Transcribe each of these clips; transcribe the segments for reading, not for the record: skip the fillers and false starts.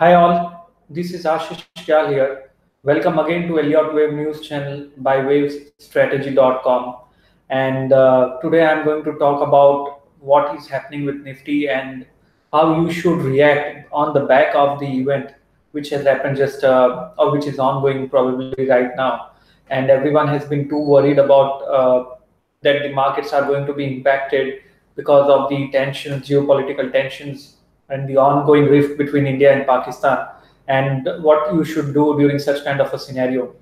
Hi all, this is Ashish Kyal here. Welcome again to Elliott Wave News channel by wavesstrategy.com. And today I'm going to talk about what is happening with Nifty and how you should react on the back of the event which has happened just or which is ongoing probably right now. And everyone has been too worried about that the markets are going to be impacted because of the tensions, geopolitical tensions, and the ongoing rift between India and Pakistan, and what you should do during such kind of a scenario.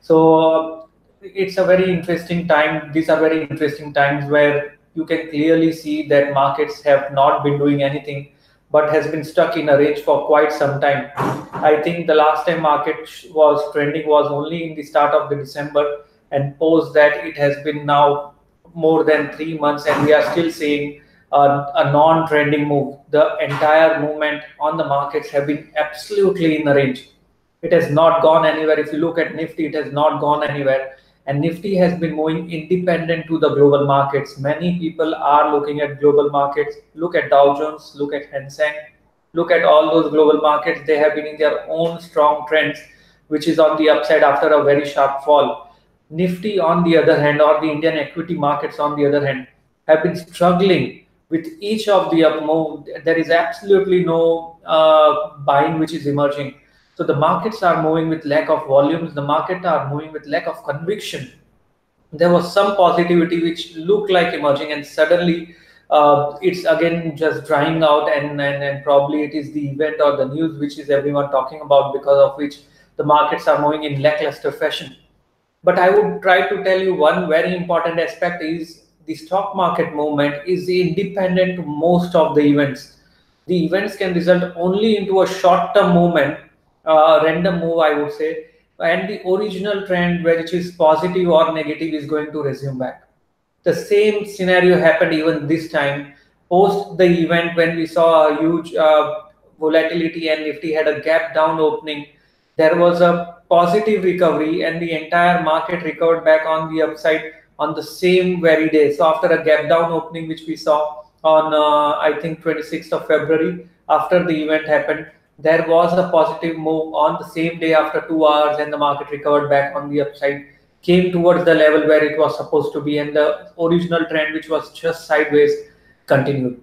So it's a very interesting time. These are very interesting times where you can clearly see that markets have not been doing anything but has been stuck in a range for quite some time. I think the last time market was trending was only in the start of the December, and post that it has been now more than 3 months, and we are still seeing a non-trending move. The entire movement on the markets have been absolutely in the range. It has not gone anywhere. If you look at Nifty, it has not gone anywhere. And Nifty has been moving independent to the global markets. Many people are looking at global markets. Look at Dow Jones, look at Hang Seng, look at all those global markets. They have been in their own strong trends, which is on the upside after a very sharp fall. Nifty, on the other hand, or the Indian equity markets, on the other hand, have been struggling with each of the up move. There is absolutely no buying which is emerging. So the markets are moving with lack of volumes. The market are moving with lack of conviction. There was some positivity which looked like emerging, and suddenly it's again just drying out, and probably it is the event or the news which is everyone talking about, because of which the markets are moving in lackluster fashion. But I would try to tell you one very important aspect is the stock market movement is independent to most of the events. The events can result only into a short-term movement, random move, I would say, and the original trend, which is positive or negative, is going to resume back. The same scenario happened even this time. Post the event, when we saw a huge volatility and Nifty had a gap down opening, there was a positive recovery and the entire market recovered back on the upside on the same very day. So after a gap down opening, which we saw on I think 26th of February, after the event happened, there was a positive move on the same day after 2 hours, and the market recovered back on the upside, came towards the level where it was supposed to be, and the original trend, which was just sideways, continued.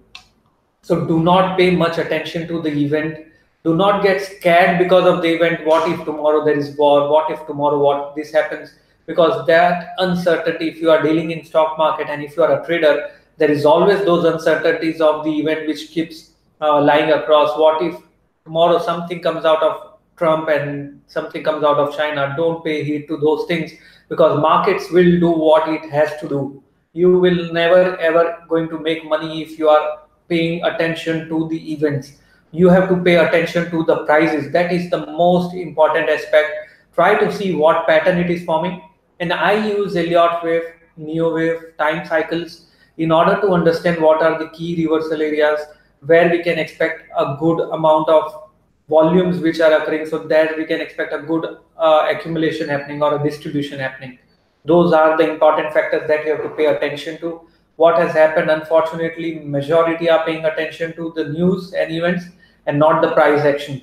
So do not pay much attention to the event. Do not get scared because of the event. What if tomorrow there is war? What if tomorrow what this happens? Because that uncertainty, if you are dealing in stock market and if you are a trader, there is always those uncertainties of the event which keeps lying across. What if tomorrow something comes out of Trump and something comes out of China? Don't pay heed to those things, because markets will do what it has to do. You will never ever going to make money if you are paying attention to the events. You have to pay attention to the prices. That is the most important aspect. Try to see what pattern it is forming. And I use Elliott wave, Neowave, time cycles in order to understand what are the key reversal areas where we can expect a good amount of volumes which are occurring, so that we can expect a good accumulation happening or a distribution happening. Those are the important factors that you have to pay attention to. What has happened, unfortunately, majority are paying attention to the news and events and not the price action.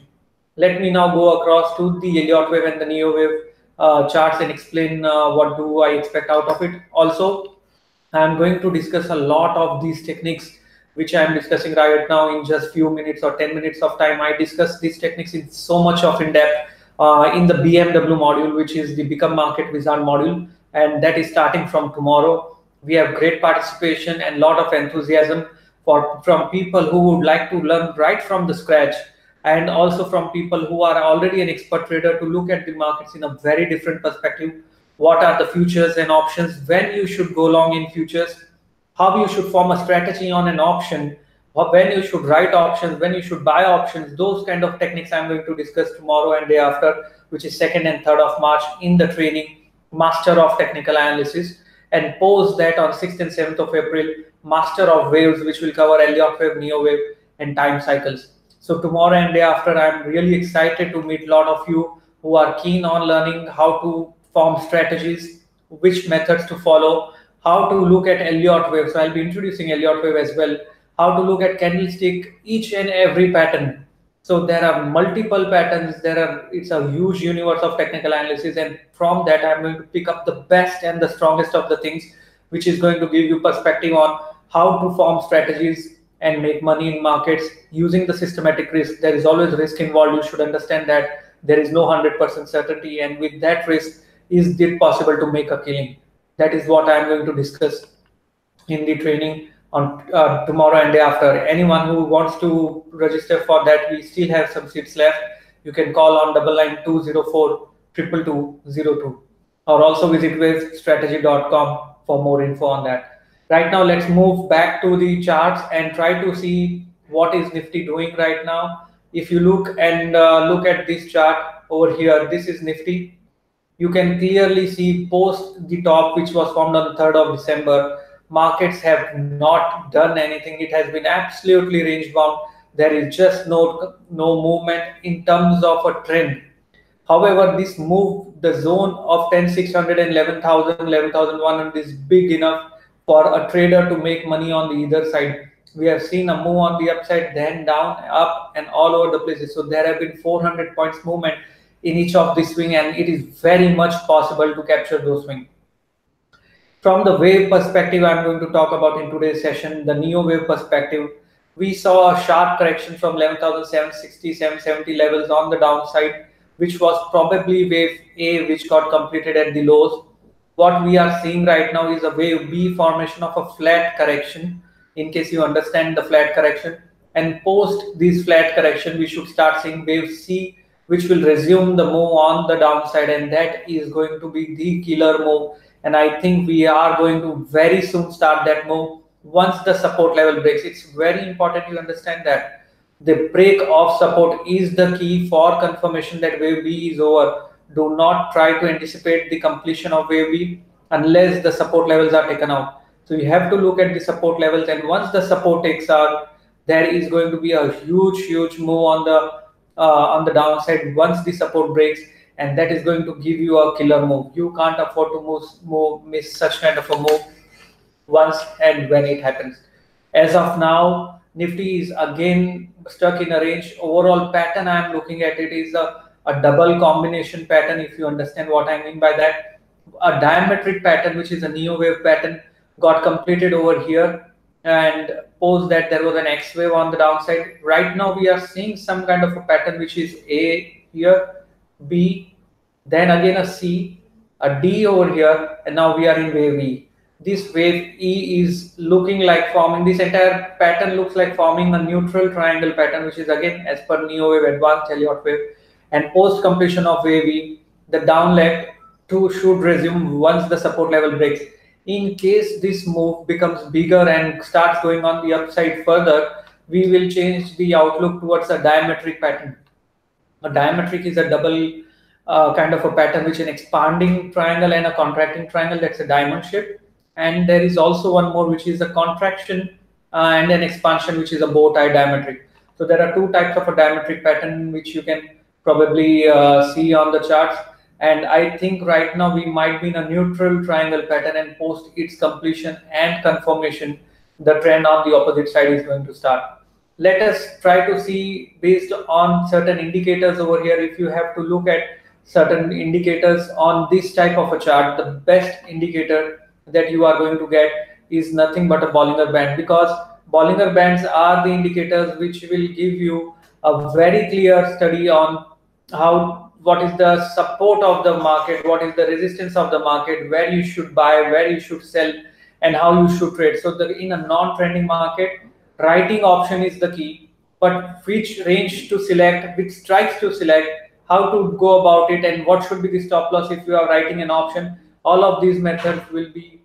Let me now go across to the Elliott wave and the Neowave charts and explain what do I expect out of it. Also, I'm going to discuss a lot of these techniques which I'm discussing right now in just few minutes or 10 minutes of time. I discuss these techniques in so much of in depth in the BMW module, which is the Become Market Wizard module, and that is starting from tomorrow. We have great participation and lot of enthusiasm from people who would like to learn right from the scratch, and also from people who are already an expert trader to look at the markets in a very different perspective. What are the futures and options, when you should go long in futures, how you should form a strategy on an option, when you should write options, when you should buy options. Those kind of techniques I'm going to discuss tomorrow and day after, which is 2nd and 3rd of March in the training Master of Technical Analysis, and post that on 6th and 7th of April, Master of Waves, which will cover Elliott wave, Neowave, and time cycles. So tomorrow and day after, I'm really excited to meet a lot of you who are keen on learning how to form strategies, which methods to follow, how to look at Elliott wave. So I'll be introducing Elliott wave as well, how to look at candlestick, each and every pattern. So there are multiple patterns. It's a huge universe of technical analysis, and from that I'm going to pick up the best and the strongest of the things, which is going to give you perspective on how to form strategies and make money in markets using the systematic risk. There is always risk involved. You should understand that there is no 100% certainty, and with that risk, is it possible to make a killing? That is what I'm going to discuss in the training on tomorrow and day after. Anyone who wants to register for that, we still have some seats left. You can call on 99-204-22202, or also visit wavestrategy.com for more info on that. Right now, let's move back to the charts and try to see what is Nifty doing right now. If you look and look at this chart over here, this is Nifty. You can clearly see post the top, which was formed on the 3rd of December, markets have not done anything. It has been absolutely range bound. There is just no movement in terms of a trend. However, this move, the zone of 10,600 and 11,100 is big enough for a trader to make money on the either side. We have seen a move on the upside, then down, up, and all over the places. So there have been 400 points movement in each of these swing, and it is very much possible to capture those swings. From the wave perspective, I'm going to talk about in today's session, the Neowave perspective. We saw a sharp correction from 11,760, 770 levels on the downside, which was probably wave A, which got completed at the lows. What we are seeing right now is a wave B formation of a flat correction, in case you understand the flat correction. And post this flat correction, we should start seeing wave C, which will resume the move on the downside, and that is going to be the killer move. And I think we are going to very soon start that move once the support level breaks. It's very important you understand that the break of support is the key for confirmation that wave B is over. Do not try to anticipate the completion of wave B unless the support levels are taken out. So you have to look at the support levels, and once the support takes out, there is going to be a huge move on the downside once the support breaks, and that is going to give you a killer move. You can't afford to miss such kind of a move once and when it happens. As of now, Nifty is again stuck in a range. Overall pattern I am looking at, it is a double combination pattern, if you understand what I mean by that. A diametric pattern, which is a Neowave pattern, got completed over here, and post that there was an X wave on the downside. Right now we are seeing some kind of a pattern, which is A here, B, then again a C, a D over here, and now we are in wave E. This wave E is looking like forming, this entire pattern looks like forming a neutral triangle pattern, which is again as per Neowave advanced Elliott wave. And post completion of wave E, the down leg too should resume once the support level breaks. In case this move becomes bigger and starts going on the upside further, we will change the outlook towards a diametric pattern. A diametric is a double kind of a pattern, which is an expanding triangle and a contracting triangle. That's a diamond shape. And there is also one more, which is a contraction and an expansion, which is a bow tie diametric. So there are two types of a diametric pattern, which you can probably see on the charts. And I think right now we might be in a neutral triangle pattern, and post its completion and confirmation, the trend on the opposite side is going to start. Let us try to see based on certain indicators over here. If you have to look at certain indicators on this type of a chart, the best indicator that you are going to get is nothing but a Bollinger Band, because Bollinger Bands are the indicators which will give you a very clear study on what is the support of the market, what is the resistance of the market, where you should buy, where you should sell, and how you should trade. So in a non-trending market, writing option is the key, but which range to select, which strikes to select, how to go about it, and what should be the stop loss if you are writing an option. All of these methods will be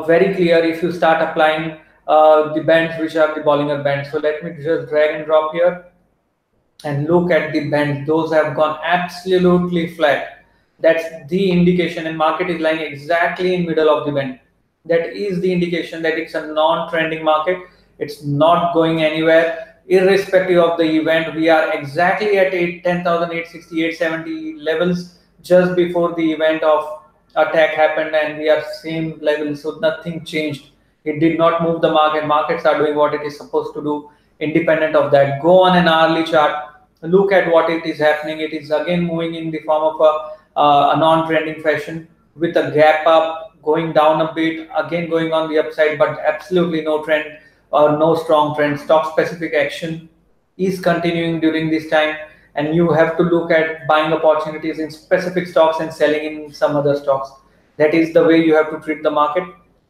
very clear if you start applying the bands, which are the Bollinger Bands. So let me just drag and drop here and look at the bands. Those have gone absolutely flat. That's the indication, and market is lying exactly in middle of the band. That is the indication that it's a non-trending market. It's not going anywhere. Irrespective of the event, we are exactly at 10,860, 870 levels just before the event of attack happened, and we are same level. So nothing changed. It did not move the market. Markets are doing what it is supposed to do independent of that. Go on an hourly chart. look at what it is happening. It is again moving in the form of a non-trending fashion with a gap up, going down a bit, again going on the upside, but absolutely no trend or no strong trend. Stock specific action is continuing during this time, and you have to look at buying opportunities in specific stocks and selling in some other stocks. That is the way you have to treat the market.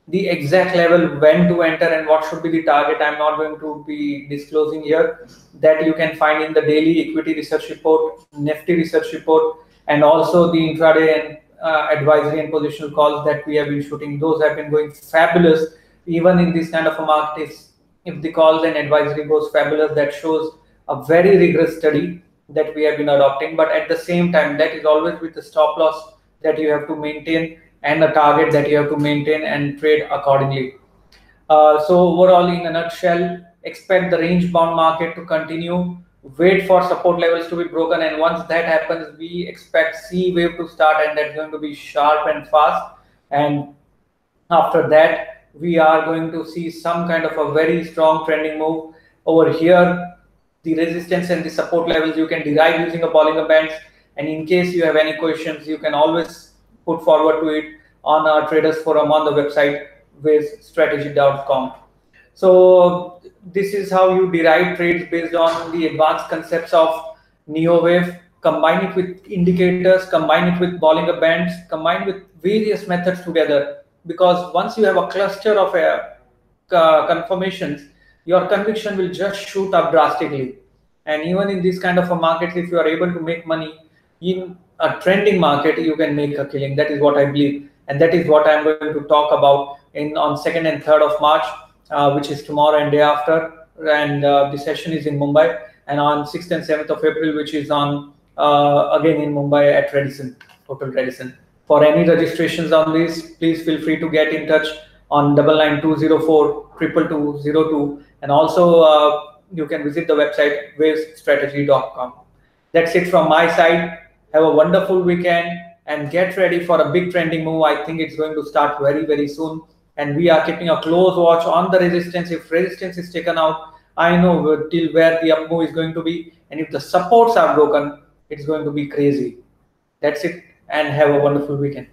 The exact level when to enter and what should be the target, I'm not going to be disclosing here. That you can find in the daily equity research report, Nifty research report, and also the intraday and advisory and positional calls that we have been shooting. Those have been going fabulous even in this kind of a market. If the calls and advisory goes fabulous, that shows a very rigorous study that we have been adopting. But at the same time, that is always with the stop loss that you have to maintain and a target that you have to maintain and trade accordingly. So overall, in a nutshell, expect the range bound market to continue. Wait for support levels to be broken, and once that happens, we expect C wave to start, and that's going to be sharp and fast. And after that, we are going to see some kind of a very strong trending move over here. The resistance and the support levels you can derive using a Bollinger Bands. And in case you have any questions, you can always put forward to it on our traders forum on the website wavestrategy.com. So this is how you derive trades based on the advanced concepts of Neowave. Combine it with indicators, combine it with Bollinger Bands, combine with various methods together. Because once you have a cluster of confirmations, your conviction will just shoot up drastically. And even in this kind of a market, if you are able to make money in a trending market, you can make a killing. That is what I believe, and that is what I'm going to talk about on 2nd and 3rd of March, which is tomorrow and day after. And the session is in Mumbai, and on 6th and 7th of April, which is on again in Mumbai at Radisson, Hotel Radisson. For any registrations on this, please feel free to get in touch on 9920422202, and also you can visit the website wavestrategy.com. That's it from my side. Have a wonderful weekend and get ready for a big trending move. I think it's going to start very, very soon. And we are keeping a close watch on the resistance. If resistance is taken out, I know till where the up move is going to be. And if the supports are broken, it's going to be crazy. That's it, and have a wonderful weekend.